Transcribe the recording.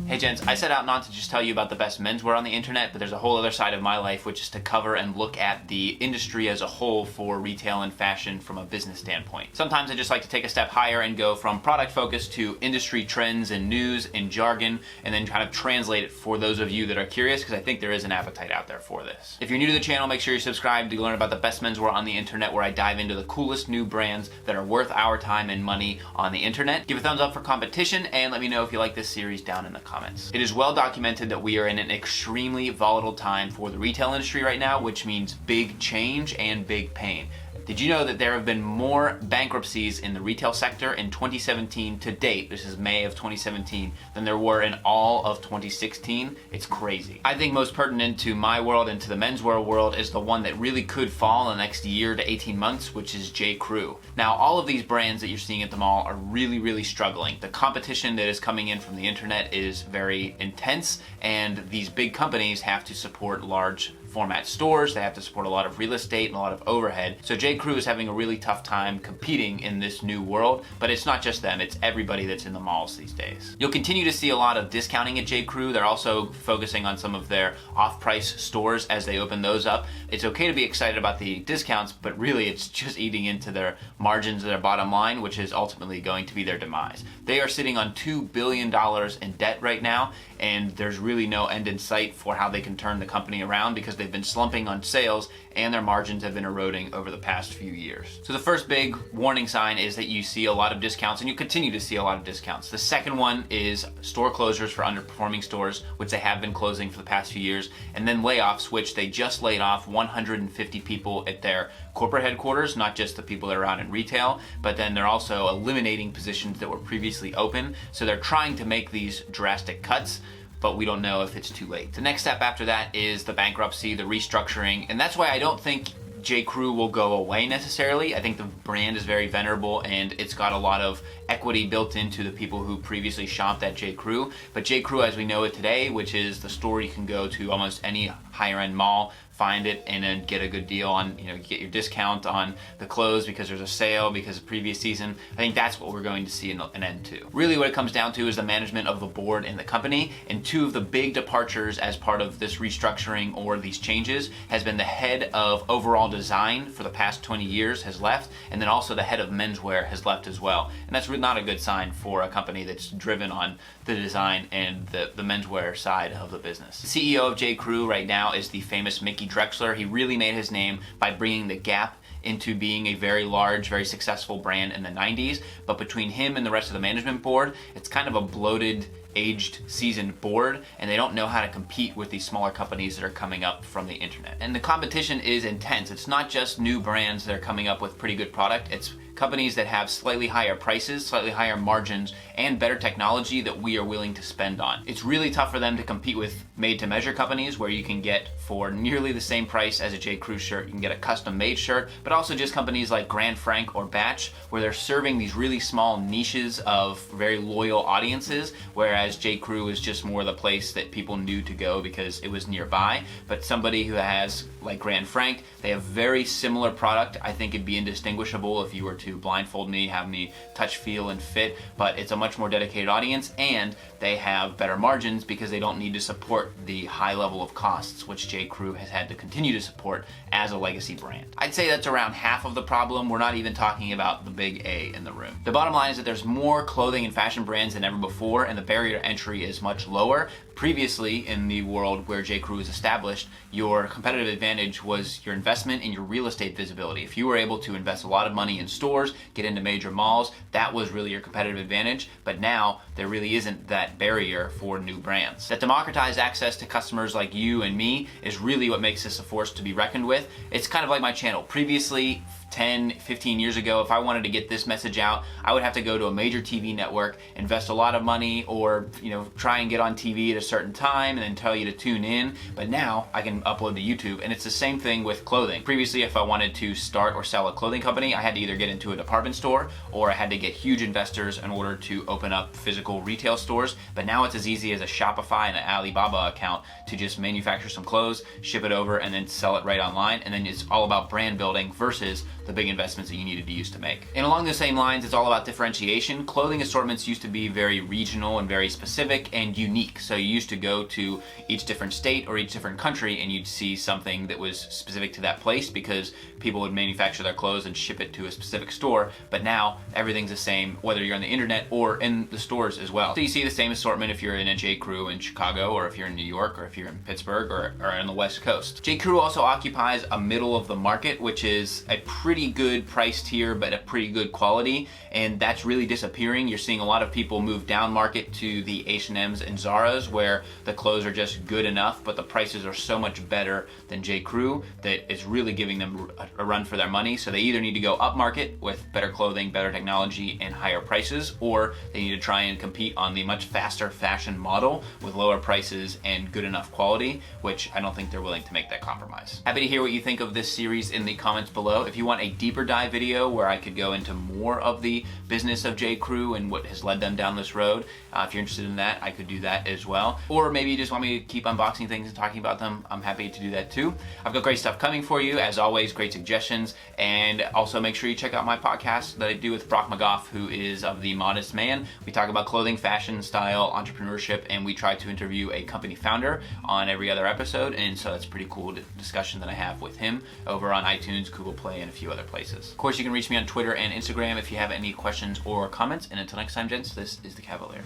Hey gents, I set out not to just tell you about the best menswear on the internet, but there's a whole other side of my life, which is to cover and look at the industry as a whole for retail and fashion from a business standpoint. Sometimes I just like to take a step higher and go from product focus to industry trends and news and jargon, and then kind of translate it for those of you that are curious, because I think there is an appetite out there for this. If you're new to the channel, make sure you're subscribed to learn about the best menswear on the internet, where I dive into the coolest new brands that are worth our time and money on the internet. Give a thumbs up for competition, and let me know if you like this series down in the comments. It is well documented that we are in an extremely volatile time for the retail industry right now, which means big change and big pain. Did you know that there have been more bankruptcies in the retail sector in 2017 to date, this is May of 2017, than there were in all of 2016? It's crazy. I think most pertinent to my world and to the menswear world is the one that really could fall in the next year to 18 months, which is J.Crew. Now, all of these brands that you're seeing at the mall are really struggling. The competition that is coming in from the internet is very intense, and these big companies have to support large format stores, they have to support a lot of real estate and a lot of overhead. So J.Crew is having a really tough time competing in this new world, but it's not just them, it's everybody that's in the malls these days. You'll continue to see a lot of discounting at J.Crew. They're also focusing on some of their off-price stores as they open those up. It's okay to be excited about the discounts, but really it's just eating into their margins, their bottom line, which is ultimately going to be their demise. They are sitting on $2 billion in debt right now, and there's really no end in sight for how they can turn the company around, because they've been slumping on sales and their margins have been eroding over the past few years. So the first big warning sign is that you see a lot of discounts, and you continue to see a lot of discounts. The second one is store closures for underperforming stores, which they have been closing for the past few years, and then layoffs, which they just laid off 150 people at their corporate headquarters, not just the people that are out in retail, but then they're also eliminating positions that were previously open. So they're trying to make these drastic cuts, but we don't know if it's too late. The next step after that is the bankruptcy, the restructuring, and that's why I don't think J.Crew will go away necessarily. I think the brand is very venerable and it's got a lot of equity built into the people who previously shopped at J.Crew. But J.Crew as we know it today, which is the store you can go to almost any higher end mall, find it, and then get a good deal on, you get your discount on the clothes because there's a sale because of previous season. I think that's what we're going to see an end to. Really what it comes down to is the management of the board and the company, and two of the big departures as part of this restructuring or these changes has been the head of overall design for the past 20 years has left, and then also the head of menswear has left as well. And that's really not a good sign for a company that's driven on the design and the menswear side of the business. The CEO of J.Crew right now is the famous Mickey Drexler. He really made his name by bringing the Gap into being a very large, very successful brand in the 90s, but between him and the rest of the management board, it's kind of a bloated, aged, seasoned board, and they don't know how to compete with these smaller companies that are coming up from the internet. And the competition is intense. It's not just new brands that are coming up with pretty good product, it's companies that have slightly higher prices, slightly higher margins, and better technology that we are willing to spend on. It's really tough for them to compete with made-to-measure companies where you can get for nearly the same price as a J.Crew shirt, you can get a custom-made shirt, but also just companies like Grand Frank or Batch, where they're serving these really small niches of very loyal audiences, whereas J.Crew is just more the place that people knew to go because it was nearby. But somebody who has, like Grand Frank, they have very similar product. I think it'd be indistinguishable if you were to blindfold me, have me touch, feel, and fit, but it's a much more dedicated audience, and they have better margins because they don't need to support the high level of costs which J.Crew has had to continue to support as a legacy brand. I'd say that's around half of the problem. We're not even talking about the big A in the room. The bottom line is that there's more clothing and fashion brands than ever before, and the barrier to entry is much lower. Previously, in the world where J.Crew was established, your competitive advantage was your investment in your real estate visibility. If you were able to invest a lot of money in stores, get into major malls, that was really your competitive advantage. But now, there really isn't that barrier for new brands. That democratized access to customers like you and me is really what makes this a force to be reckoned with. It's kind of like my channel. Previously, 10, 15 years ago, if I wanted to get this message out, I would have to go to a major TV network, invest a lot of money, or try and get on TV at a certain time and then tell you to tune in. But now I can upload to YouTube, and it's the same thing with clothing. Previously, if I wanted to start or sell a clothing company, I had to either get into a department store or I had to get huge investors in order to open up physical retail stores. But now it's as easy as a Shopify and an Alibaba account to just manufacture some clothes, ship it over, and then sell it right online. And then it's all about brand building versus the big investments that you needed to use to make. And along the same lines, it's all about differentiation. Clothing assortments used to be very regional and very specific and unique. So you used to go to each different state or each different country and you'd see something that was specific to that place because people would manufacture their clothes and ship it to a specific store. But now everything's the same, whether you're on the internet or in the stores as well. So you see the same assortment if you're in a J.Crew in Chicago, or if you're in New York, or if you're in Pittsburgh, or on the West Coast. J.Crew also occupies a middle of the market, which is a pretty good price tier, but a pretty good quality, and that's really disappearing. You're seeing a lot of people move down market to the H&M's and Zara's, where the clothes are just good enough, but the prices are so much better than J.Crew that it's really giving them a run for their money. So they either need to go up market with better clothing, better technology, and higher prices, or they need to try and compete on the much faster fashion model with lower prices and good enough quality, which I don't think they're willing to make that compromise. Happy to hear what you think of this series in the comments below. If you want a deeper dive video where I could go into more of the business of J.Crew and what has led them down this road, if you're interested in that, I could do that as well. Or maybe you just want me to keep unboxing things and talking about them, I'm happy to do that too. I've got great stuff coming for you, as always, great suggestions, and also make sure you check out my podcast that I do with Brock McGough, who is of The Modest Man. We talk about clothing, fashion, style, entrepreneurship, and we try to interview a company founder on every other episode, and so that's a pretty cool discussion that I have with him over on iTunes, Google Play, and a few other places. Of course, you can reach me on Twitter and Instagram if you have any questions or comments, and until next time, gents, this is the Kavalier.